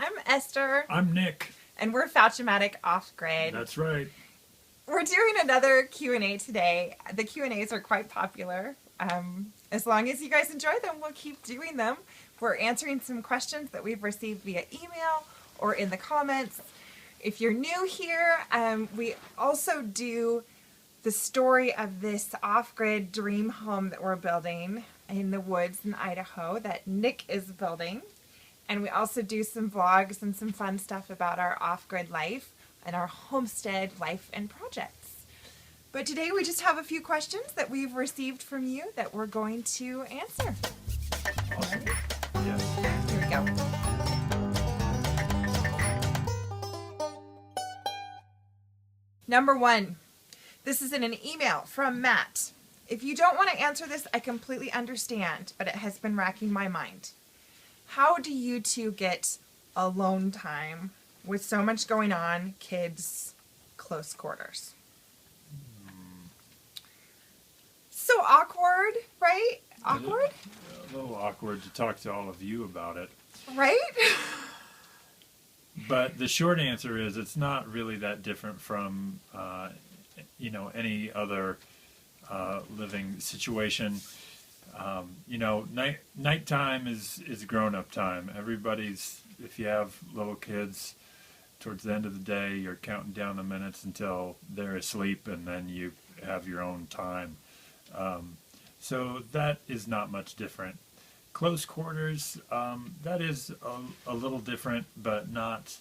I'm Esther. I'm Nick. And we're Fauchematic Off-Grid. That's right. We're doing another Q&A today. The Q&As are quite popular. As long as you guys enjoy them, we'll keep doing them. We're answering some questions that we've received via email or in the comments. If you're new here, we also do the story of this off-grid dream home that we're building in the woods in Idaho that Nick is building. And we also do some vlogs and some fun stuff about our off-grid life and our homestead life and projects. But today we just have a few questions that we've received from you that we're going to answer. Awesome. Yes. Here we go. Number 1. This is in an email from Matt. If you don't want to answer this, I completely understand, but it has been racking my mind. How do you two get alone time with so much going on, kids, close quarters? So awkward, right? Awkward? A little awkward to talk to all of you about it. Right? But the short answer is it's not really that different from, any other living situation. Nighttime is grown-up time. If you have little kids, towards the end of the day, you're counting down the minutes until they're asleep, and then you have your own time. So that is not much different. Close quarters, that is a little different, but not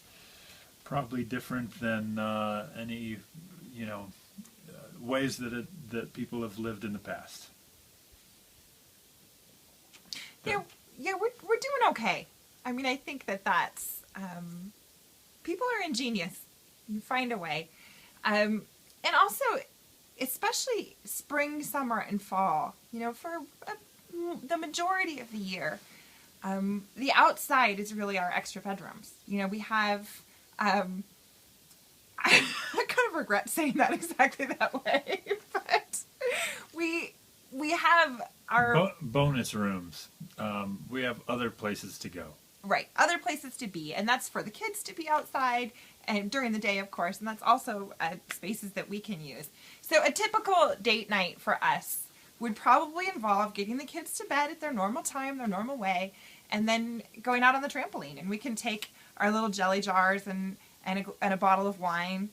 probably different than any, ways that people have lived in the past. Yeah, we're doing okay. I mean, I think that's, people are ingenious. You find a way. And also, especially spring, summer, and fall, for the majority of the year, the outside is really our extra bedrooms. We have, I kind of regret saying that exactly that way, but we have our bonus rooms. We have other places to go. Right, other places to be, and that's for the kids to be outside and during the day, of course, and that's also spaces that we can use. So a typical date night for us would probably involve getting the kids to bed at their normal time, their normal way, and then going out on the trampoline. And we can take our little jelly jars and a bottle of wine,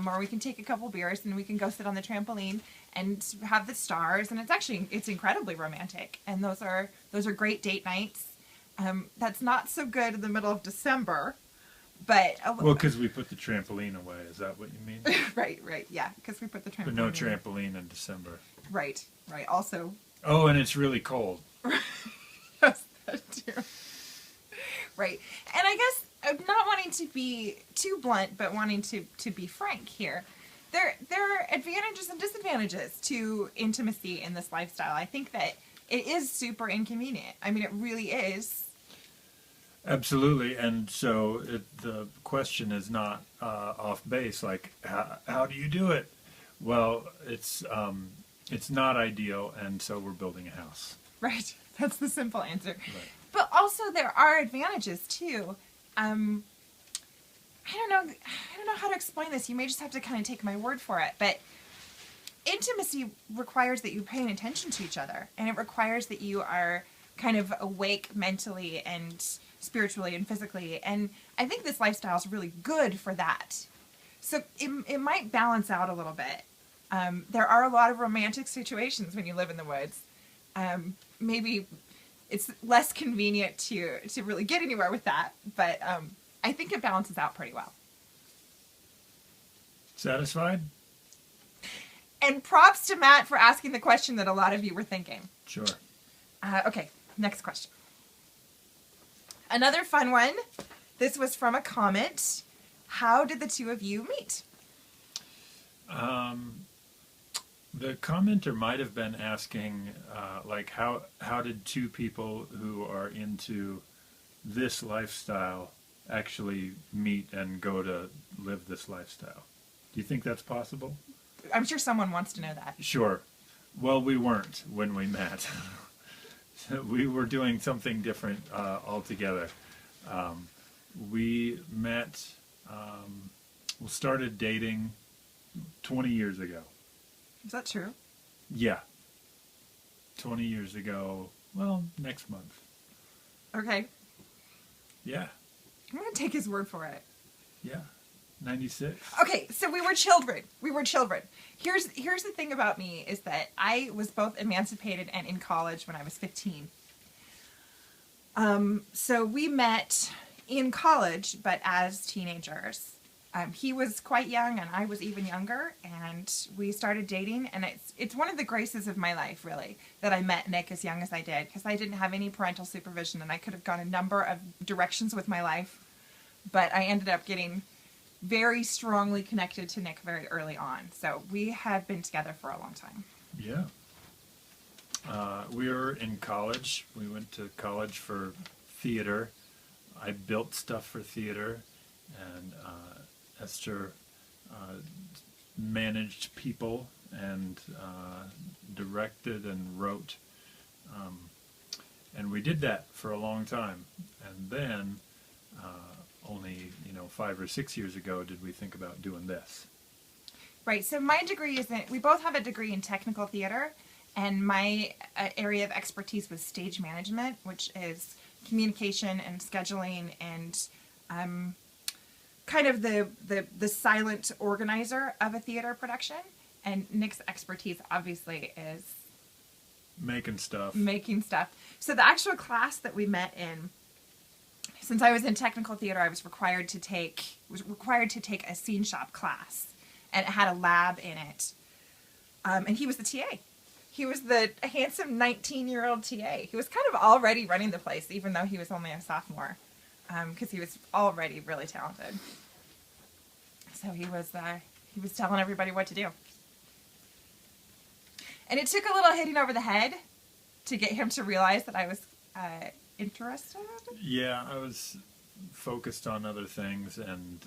or we can take a couple beers and we can go sit on the trampoline and have the stars. And it's incredibly romantic. And those are great date nights. That's not so good in the middle of December, but because we put the trampoline away. Is that what you mean? Right, yeah, because we put the trampoline. But no trampoline in December. Right. Also. Oh, and it's really cold. Yes, that too. Right, and I guess I'm not wanting to be too blunt, but wanting to be frank here. There are advantages and disadvantages to intimacy in this lifestyle. I think that it is super inconvenient. I mean, it really is. Absolutely, and so the question is not off base. Like, how do you do it? Well, it's not ideal, and so we're building a house. Right, that's the simple answer. Right. But also, there are advantages too. I don't know how to explain this. You may just have to kind of take my word for it, but intimacy requires that you're paying attention to each other, and it requires that you are kind of awake mentally and spiritually and physically, and I think this lifestyle is really good for that. So it might balance out a little bit. There are a lot of romantic situations when you live in the woods. Maybe it's less convenient to really get anywhere with that, but I think it balances out pretty well. Satisfied? And props to Matt for asking the question that a lot of you were thinking. Sure. Okay, next question. Another fun one. This was from a comment. How did the two of you meet? The commenter might have been asking, how did two people who are into this lifestyle actually meet and go to live this lifestyle? Do you think that's possible? I'm sure someone wants to know that. Sure. Well, we weren't when we met. We were doing something different altogether. We met, we started dating 20 years ago. Is that true? Yeah. 20 years ago, well, next month. Okay. Yeah. I'm going to take his word for it. Yeah. 96. Okay, so we were children. Here's the thing about me is that I was both emancipated and in college when I was 15. So we met in college, but as teenagers. He was quite young and I was even younger, and we started dating, and it's one of the graces of my life, really, that I met Nick as young as I did, because I didn't have any parental supervision and I could have gone a number of directions with my life, but I ended up getting very strongly connected to Nick very early on. So we have been together for a long time. Yeah. We were in college. We went to college for theater. I built stuff for theater, and Esther managed people and directed and wrote. And we did that for a long time. And then only 5 or 6 years ago did we think about doing this. Right. So my degree we both have a degree in technical theater, and my area of expertise was stage management, which is communication and scheduling and kind of the silent organizer of a theater production. And Nick's expertise obviously is making stuff. So the actual class that we met in, since I was in technical theater, I was required to take a scene shop class, and it had a lab in it. And he was the TA. He was the handsome 19-year-old TA. He was kind of already running the place, even though he was only a sophomore, because he was already really talented. So he was telling everybody what to do. And it took a little hitting over the head to get him to realize that I was interested. Yeah, I was focused on other things and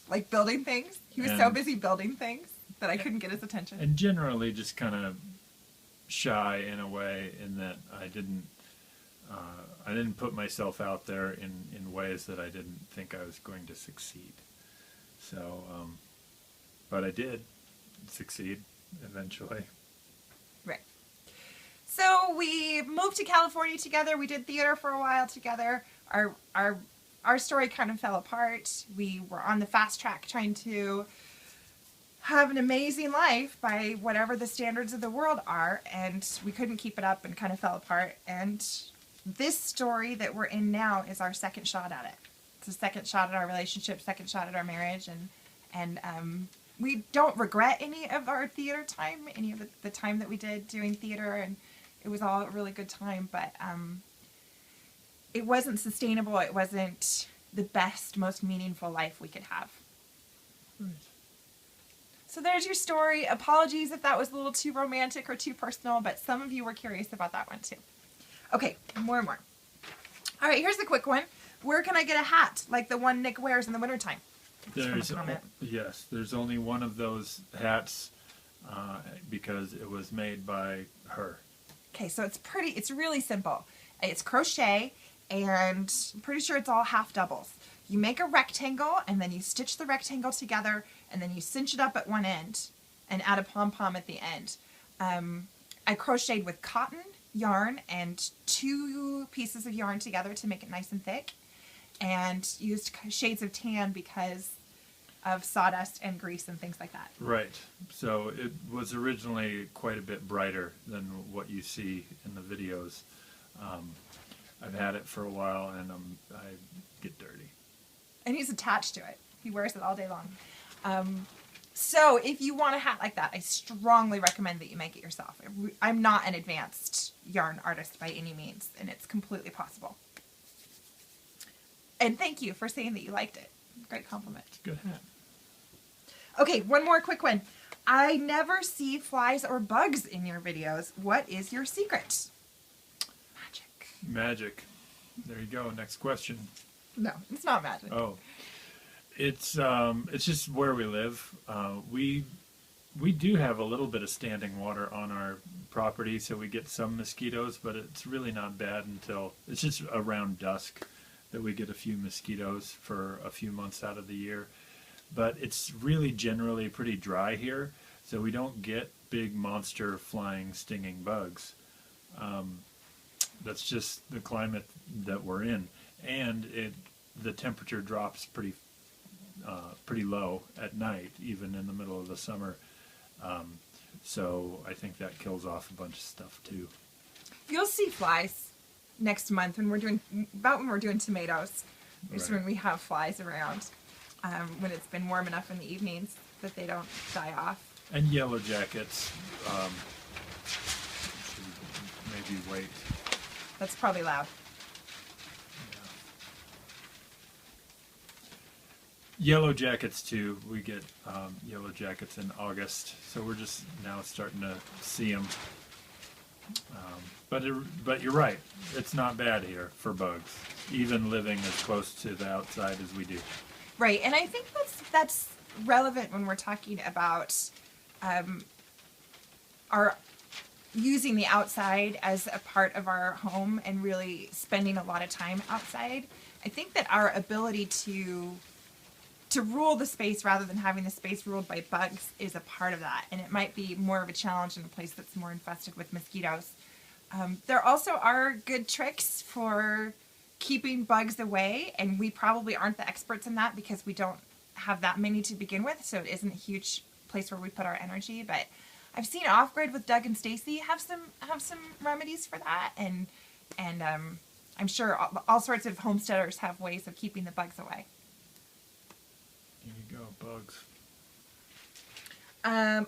like building things. He was so busy building things that I couldn't get his attention. And generally just kind of shy in a way, in that I didn't put myself out there in ways that I didn't think I was going to succeed. So, but I did succeed eventually. Right. So we moved to California together. We did theater for a while together. Our story kind of fell apart. We were on the fast track trying to have an amazing life by whatever the standards of the world are, and we couldn't keep it up and kind of fell apart. And this story that we're in now is our second shot at it. It's a second shot at our relationship, second shot at our marriage, and we don't regret any of our theater time, any of the time that we did doing theater, and it was all a really good time, but it wasn't sustainable. It wasn't the best, most meaningful life we could have. Right. So there's your story. Apologies if that was a little too romantic or too personal, but some of you were curious about that one too. Okay, more and more. All right, here's the quick one. Where can I get a hat like the one Nick wears in the wintertime? There's only one of those hats because it was made by her. Okay, so it's really simple. It's crochet, and I'm pretty sure it's all half doubles. You make a rectangle, and then you stitch the rectangle together, and then you cinch it up at one end and add a pom-pom at the end. I crocheted with cotton yarn and 2 pieces of yarn together to make it nice and thick, and used shades of tan because of sawdust and grease and things like that. Right. So it was originally quite a bit brighter than what you see in the videos. I've had it for a while, and I get dirty. And he's attached to it. He wears it all day long. So if you want a hat like that, I strongly recommend that you make it yourself. I'm not an advanced yarn artist by any means, and it's completely possible. And thank you for saying that you liked it. Great compliment. It's a good hat. Okay, one more quick one. I never see flies or bugs in your videos. What is your secret? Magic. There you go. Next question. No, it's not magic. Oh, it's just where we live. We do have a little bit of standing water on our property, so we get some mosquitoes, but it's really not bad until it's just around dusk, that we get a few mosquitoes for a few months out of the year. But it's really generally pretty dry here, so we don't get big monster flying stinging bugs. That's just the climate that we're in, and the temperature drops pretty low at night, even in the middle of the summer. So I think that kills off a bunch of stuff too. You'll see flies next month when we're doing tomatoes. It's Right. when we have flies around. When it's been warm enough in the evenings that they don't die off. And yellow jackets. Maybe wait. That's probably loud. Yellow jackets too. We get yellow jackets in August, so we're just now starting to see them. But you're right. It's not bad here for bugs, even living as close to the outside as we do. Right, and I think that's relevant when we're talking about our using the outside as a part of our home and really spending a lot of time outside. I think that our ability to rule the space rather than having the space ruled by bugs is a part of that, and it might be more of a challenge in a place that's more infested with mosquitoes. There also are good tricks for keeping bugs away, and we probably aren't the experts in that because we don't have that many to begin with, so it isn't a huge place where we put our energy. But I've seen Off Grid with Doug and Stacy have some remedies for that, and I'm sure all sorts of homesteaders have ways of keeping the bugs away. Here you go, bugs.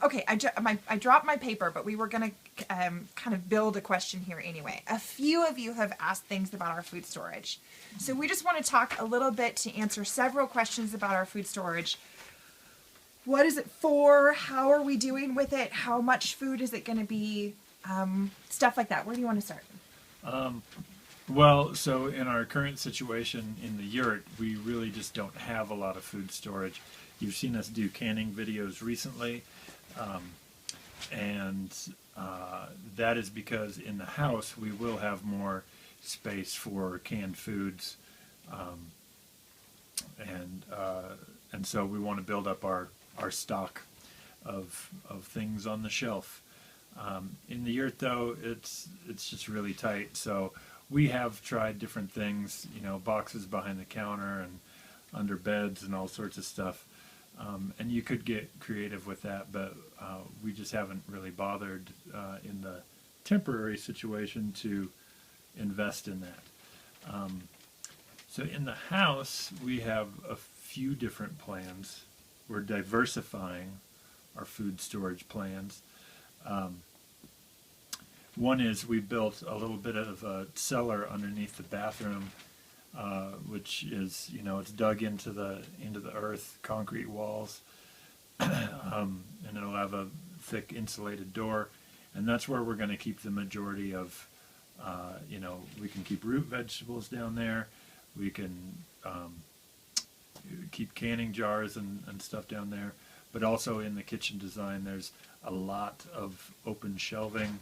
Okay, I dropped my paper, but we were going to kind of build a question here anyway. A few of you have asked things about our food storage. So we just want to talk a little bit to answer several questions about our food storage. What is it for? How are we doing with it? How much food is it going to be? Stuff like that. Where do you want to start? Well, so in our current situation in the yurt, we really just don't have a lot of food storage. You've seen us do canning videos recently, and that is because in the house we will have more space for canned foods, and so we want to build up our stock of things on the shelf. In the yurt, though, it's just really tight. So we have tried different things, boxes behind the counter and under beds and all sorts of stuff. And you could get creative with that, but we just haven't really bothered in the temporary situation to invest in that. So in the house, we have a few different plans. We're diversifying our food storage plans. One is we built a little bit of a cellar underneath the bathroom, which is, it's dug into the earth, concrete walls, and it'll have a thick insulated door, and that's where we're going to keep the majority of, we can keep root vegetables down there, we can keep canning jars and stuff down there, but also in the kitchen design there's a lot of open shelving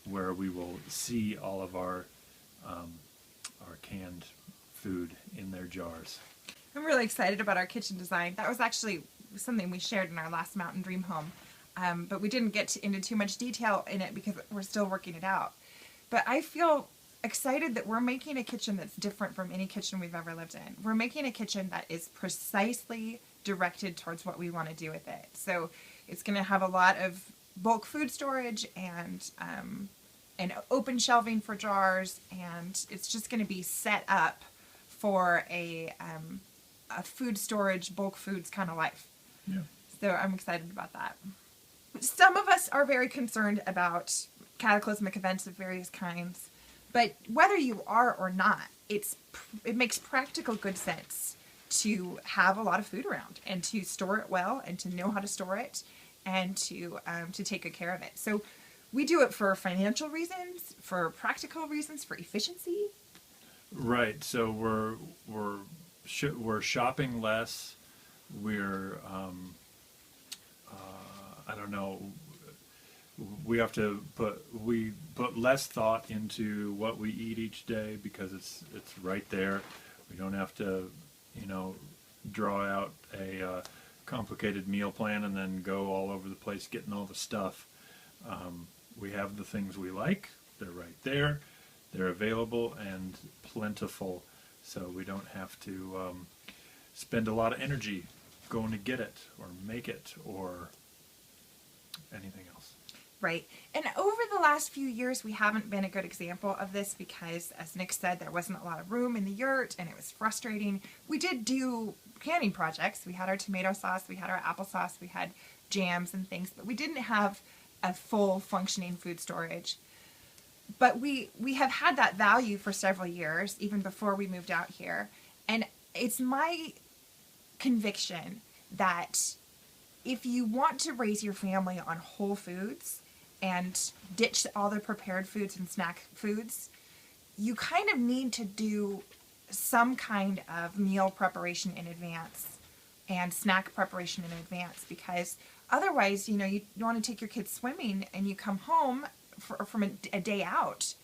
where we will see all of our canned food in their jars. I'm really excited about our kitchen design. That was actually something we shared in our last Mountain Dream home, but we didn't get into too much detail in it because we're still working it out. But I feel excited that we're making a kitchen that's different from any kitchen we've ever lived in. We're making a kitchen that is precisely directed towards what we want to do with it. So it's going to have a lot of bulk food storage and open shelving for jars, and it's just going to be set up for a food storage, bulk foods kind of life. Yeah. So I'm excited about that. Some of us are very concerned about cataclysmic events of various kinds, but whether you are or not, it makes practical good sense to have a lot of food around and to store it well and to know how to store it and to take good care of it. So we do it for financial reasons, for practical reasons, for efficiency. Right. So we're shopping less. We're I don't know. we put less thought into what we eat each day because it's right there. We don't have to, draw out a complicated meal plan and then go all over the place getting all the stuff. We have the things we like. They're right there. They're available and plentiful, so we don't have to spend a lot of energy going to get it or make it or anything else. Right. And over the last few years, we haven't been a good example of this because, as Nick said, there wasn't a lot of room in the yurt and it was frustrating. We did do canning projects. We had our tomato sauce, we had our applesauce, we had jams and things, but we didn't have a full functioning food storage. But we have had that value for several years, even before we moved out here. And it's my conviction that if you want to raise your family on whole foods and ditch all the prepared foods and snack foods, you kind of need to do some kind of meal preparation in advance and snack preparation in advance, because otherwise, you want to take your kids swimming and you come home from a day out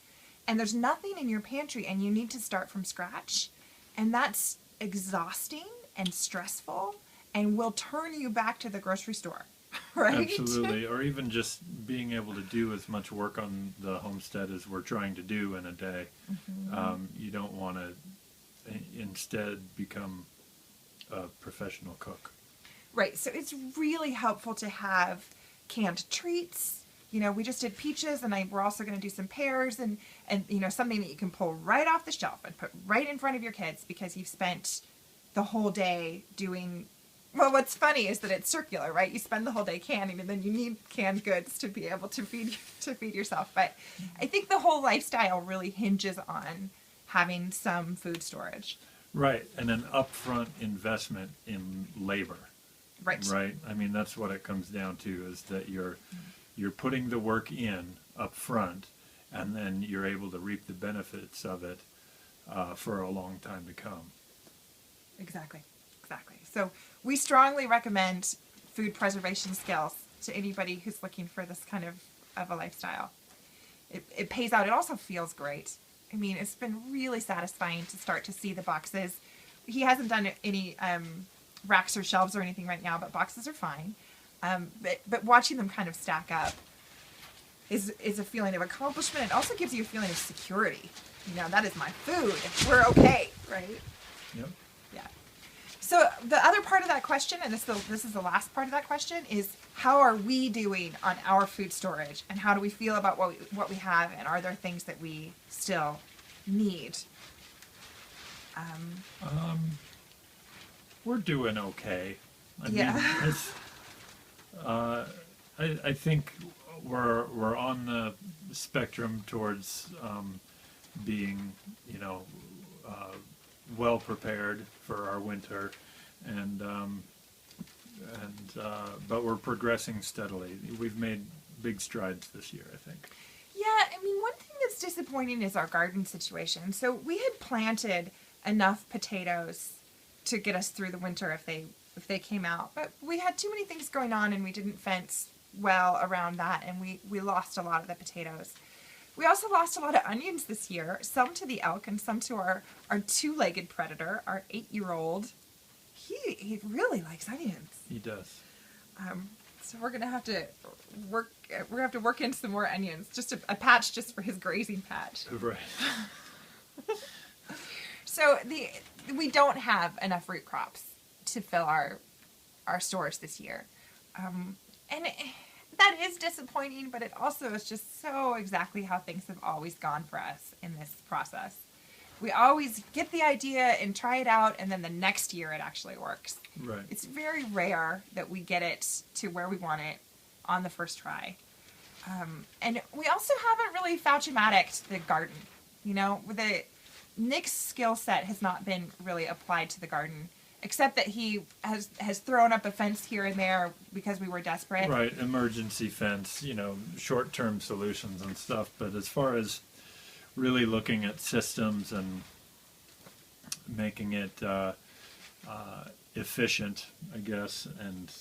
and there's nothing in your pantry and you need to start from scratch, and that's exhausting and stressful and will turn you back to the grocery store. Right? Absolutely. Or even just being able to do as much work on the homestead as we're trying to do in a day. Mm-hmm. You don't want to instead become a professional cook. Right. So it's really helpful to have canned treats. We just did peaches, and we're also going to do some pears and something that you can pull right off the shelf and put right in front of your kids because you've spent the whole day doing. Well, what's funny is that it's circular, right? You spend the whole day canning, and then you need canned goods to be able to feed yourself. But I think the whole lifestyle really hinges on having some food storage. Right, and an upfront investment in labor. Right. Right. I mean, that's what it comes down to, is that you're putting the work in up front, and then you're able to reap the benefits of it for a long time to come. Exactly. So we strongly recommend food preservation skills to anybody who's looking for this kind of a lifestyle. It pays out. It also feels great. I mean, it's been really satisfying to start to see the boxes. He hasn't done any racks or shelves or anything right now, but boxes are fine. But watching them kind of stack up is a feeling of accomplishment. It also gives you a feeling of security. That is my food. We're okay, right? Yep. Yeah. So the other part of that question, and this is the last part of that question, is how are we doing on our food storage, and how do we feel about what we have, and are there things that we still need? We're doing okay. I think we're on the spectrum towards being, well prepared for our winter, but we're progressing steadily. We've made big strides this year, I think. Yeah, one thing that's disappointing is our garden situation. So we had planted enough potatoes to get us through the winter if they came out, but we had too many things going on and we didn't fence well around that, and we lost a lot of the potatoes. We also lost a lot of onions this year, some to the elk and some to our two-legged predator, our 8-year-old. He really likes onions. He does. So we're gonna have to work in some more onions, just a patch just for his grazing patch. Right. So we don't have enough root crops to fill our stores this year, and that is disappointing, but it also is just so exactly how things have always gone for us in this process. We always get the idea and try it out, and then the next year it actually works. Right. It's very rare that we get it to where we want it on the first try. And we also haven't really Fauci-maticked the garden. Nick's skill set has not been really applied to the garden, except that he has thrown up a fence here and there because we were desperate. Right, emergency fence, short-term solutions and stuff. But as far as really looking at systems and making it efficient, I guess, and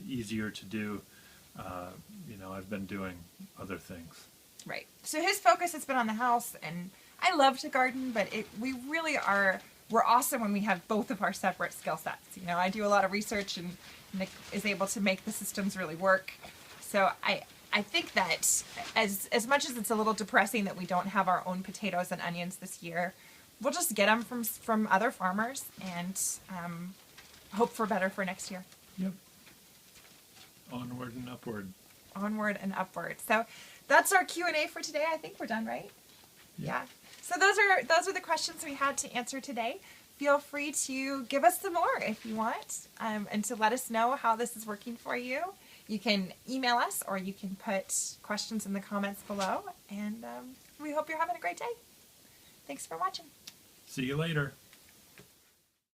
easier to do, I've been doing other things. Right. So his focus has been on the house, and I love to garden, but we really are, we're awesome when we have both of our separate skill sets. I do a lot of research, and Nick is able to make the systems really work. So I think that as much as it's a little depressing that we don't have our own potatoes and onions this year, we'll just get them from other farmers and hope for better for next year. Yep. Onward and upward. Onward and upward. So that's our Q&A for today. I think we're done, right? Yeah. So those are the questions we had to answer today. Feel free to give us some more if you want, and to let us know how this is working for you. You can email us, or you can put questions in the comments below. And we hope you're having a great day. Thanks for watching. See you later.